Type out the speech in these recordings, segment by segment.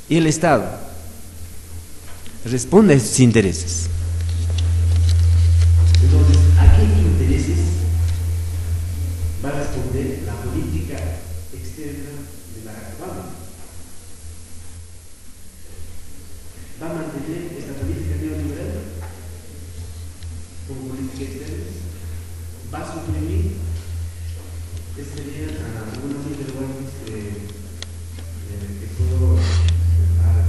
Y el Estado responde a esos intereses. Entonces, ¿a qué intereses va a responder la política externa de Barack Obama? ¿Va a mantener esta política neoliberal como política externa? ¿Va a suprimir? Este sería algunos interrogantes que puedo presentar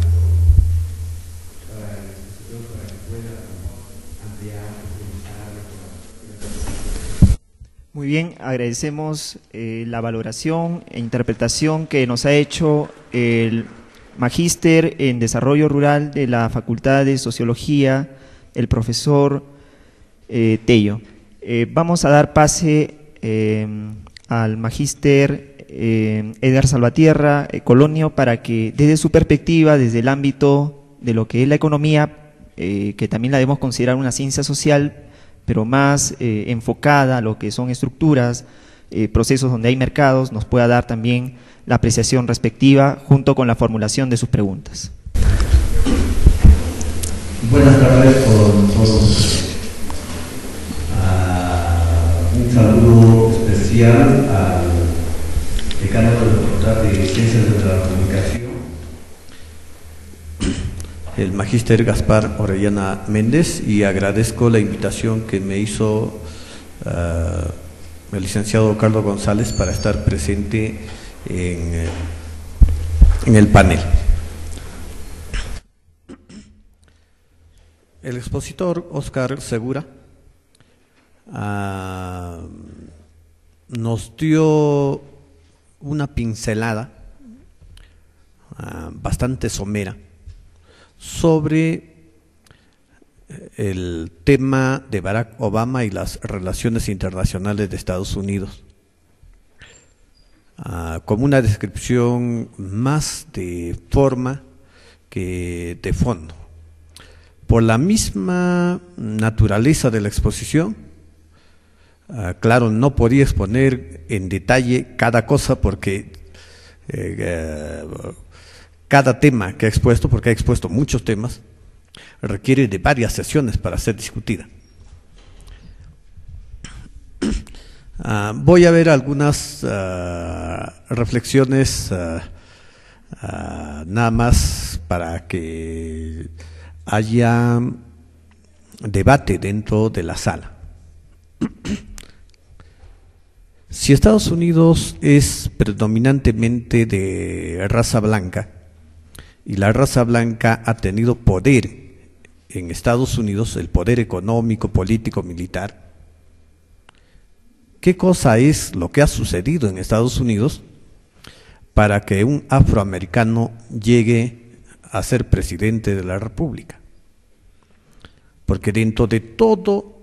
para el expositor para que pueda ampliar, profundizar. Muy bien, agradecemos la valoración e interpretación que nos ha hecho el magíster en Desarrollo Rural de la Facultad de Sociología, el profesor Tello. Vamos a dar pase al magíster Edgar Salvatierra Colonio para que desde su perspectiva, desde el ámbito de lo que es la economía, que también la debemos considerar una ciencia social, pero más enfocada a lo que son estructuras, procesos donde hay mercados, nos pueda dar también la apreciación respectiva junto con la formulación de sus preguntas. Buenas tardes con todos. Un saludo especial al decano de la Facultad de Ciencias de la Comunicación, el magíster Gaspar Orellana Méndez, y agradezco la invitación que me hizo el licenciado Carlos González para estar presente en el panel. El expositor Óscar Segura nos dio una pincelada bastante somera sobre el tema de Barack Obama y las relaciones internacionales de Estados Unidos, como una descripción más de forma que de fondo. Por la misma naturaleza de la exposición, claro, no podía exponer en detalle cada cosa porque cada tema que ha expuesto, porque ha expuesto muchos temas, requiere de varias sesiones para ser discutida. Voy a ver algunas reflexiones nada más para que haya debate dentro de la sala. Si Estados Unidos es predominantemente de raza blanca y la raza blanca ha tenido poder en Estados Unidos, el poder económico, político, militar, ¿qué cosa es lo que ha sucedido en Estados Unidos para que un afroamericano llegue a ser presidente de la República? Porque dentro de todo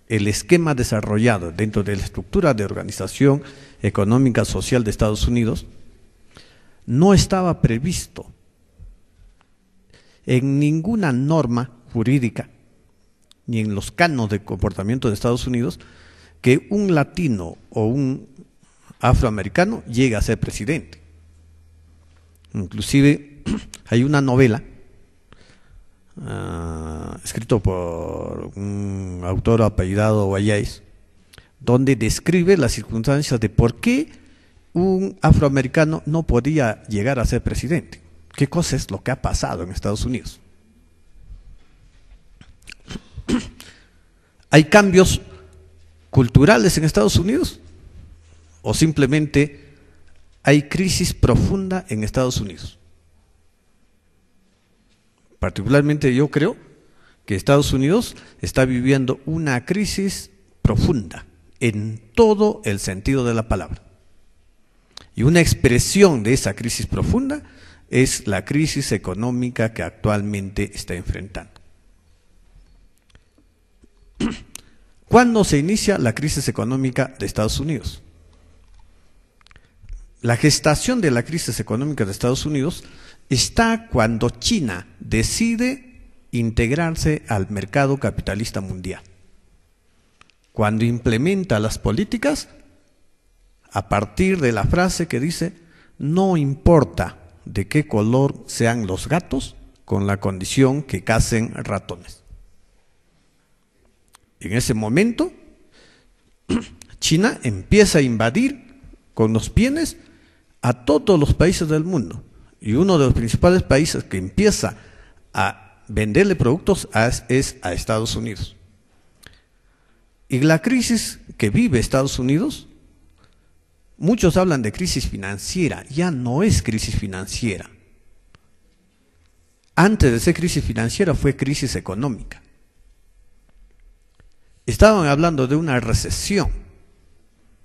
el esquema desarrollado, dentro de la estructura de organización económica social de Estados Unidos, no estaba previsto en ninguna norma jurídica, ni en los cánones de comportamiento de Estados Unidos, que un latino o un afroamericano llegue a ser presidente. Inclusive hay una novela escrito por un autor apellidado Wayais, donde describe las circunstancias de por qué un afroamericano no podía llegar a ser presidente. ¿Qué cosa es lo que ha pasado en Estados Unidos? ¿Hay cambios culturales en Estados Unidos? ¿O simplemente hay crisis profunda en Estados Unidos? Particularmente yo creo que Estados Unidos está viviendo una crisis profunda en todo el sentido de la palabra. Y una expresión de esa crisis profunda es la crisis económica que actualmente está enfrentando. ¿Cuándo se inicia la crisis económica de Estados Unidos? La gestación de la crisis económica de Estados Unidos está cuando China decide integrarse al mercado capitalista mundial, cuando implementa las políticas a partir de la frase que dice: no importa de qué color sean los gatos con la condición que cacen ratones. En ese momento, China empieza a invadir con los bienes a todos los países del mundo. Y uno de los principales países que empieza a venderle productos es a Estados Unidos. Y la crisis que vive Estados Unidos, muchos hablan de crisis financiera, ya no es crisis financiera. Antes de ser crisis financiera fue crisis económica. Estaban hablando de una recesión,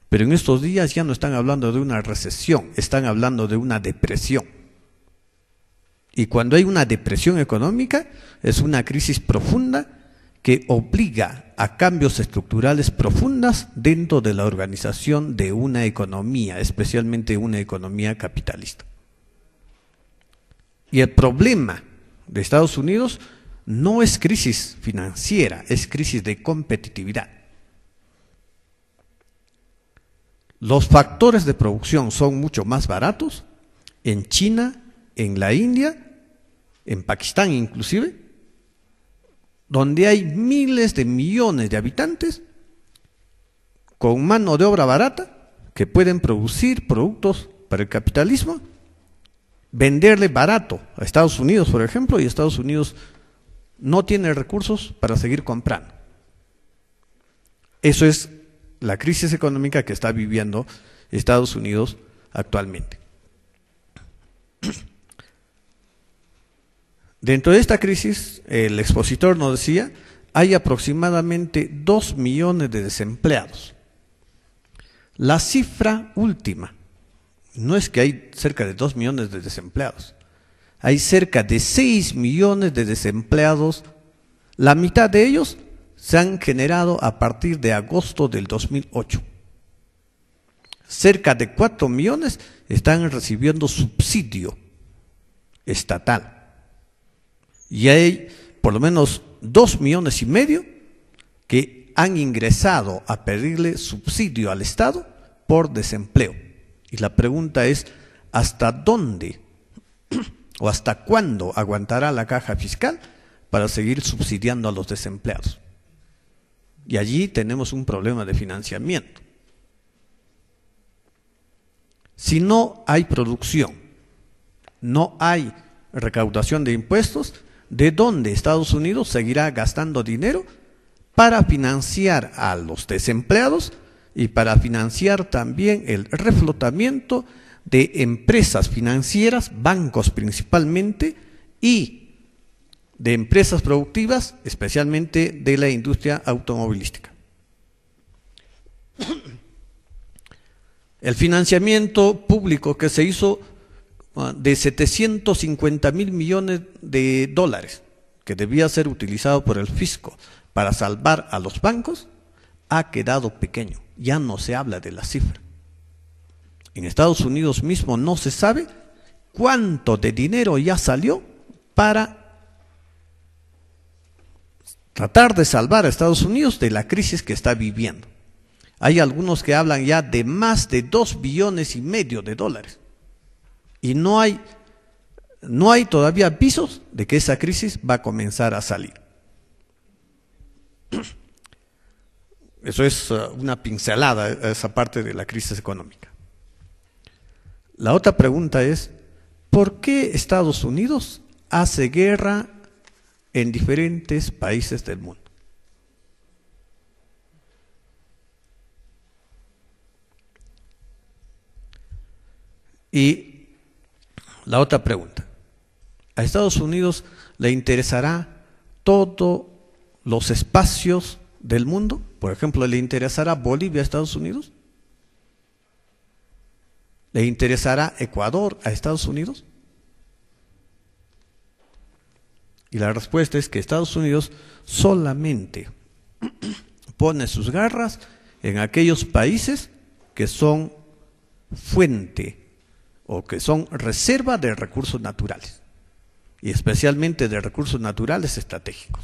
pero en estos días ya no están hablando de una recesión, están hablando de una depresión. Y cuando hay una depresión económica, es una crisis profunda que obliga a cambios estructurales profundas dentro de la organización de una economía, especialmente una economía capitalista. Y el problema de Estados Unidos no es crisis financiera, es crisis de competitividad. Los factores de producción son mucho más baratos en China, en la India, en Pakistán inclusive, donde hay miles de millones de habitantes con mano de obra barata que pueden producir productos para el capitalismo, venderle barato a Estados Unidos, por ejemplo, y Estados Unidos no tiene recursos para seguir comprando. Eso es la crisis económica que está viviendo Estados Unidos actualmente. Dentro de esta crisis, el expositor nos decía, hay aproximadamente 2 millones de desempleados. La cifra última no es que hay cerca de 2 millones de desempleados. Hay cerca de 6 millones de desempleados. La mitad de ellos se han generado a partir de agosto del 2008. Cerca de 4 millones están recibiendo subsidio estatal. Y hay por lo menos 2,5 millones que han ingresado a pedirle subsidio al Estado por desempleo. Y la pregunta es, ¿hasta dónde o hasta cuándo aguantará la caja fiscal para seguir subsidiando a los desempleados? Y allí tenemos un problema de financiamiento. Si no hay producción, no hay recaudación de impuestos, ¿de dónde Estados Unidos seguirá gastando dinero para financiar a los desempleados y para financiar también el reflotamiento de empresas financieras, bancos principalmente, y de empresas productivas, especialmente de la industria automovilística? El financiamiento público que se hizo de 750,000 millones de dólares, que debía ser utilizado por el fisco para salvar a los bancos, ha quedado pequeño, ya no se habla de la cifra. En Estados Unidos mismo no se sabe cuánto de dinero ya salió para tratar de salvar a Estados Unidos de la crisis que está viviendo. Hay algunos que hablan ya de más de 2,5 billones de dólares. Y no hay todavía avisos de que esa crisis va a comenzar a salir. Eso es una pincelada, esa parte de la crisis económica. La otra pregunta es, ¿por qué Estados Unidos hace guerra en diferentes países del mundo? Y la otra pregunta, ¿a Estados Unidos le interesará todos los espacios del mundo? Por ejemplo, ¿le interesará Bolivia a Estados Unidos? ¿Le interesará Ecuador a Estados Unidos? Y la respuesta es que Estados Unidos solamente pone sus garras en aquellos países que son fuente o que son reserva de recursos naturales, y especialmente de recursos naturales estratégicos.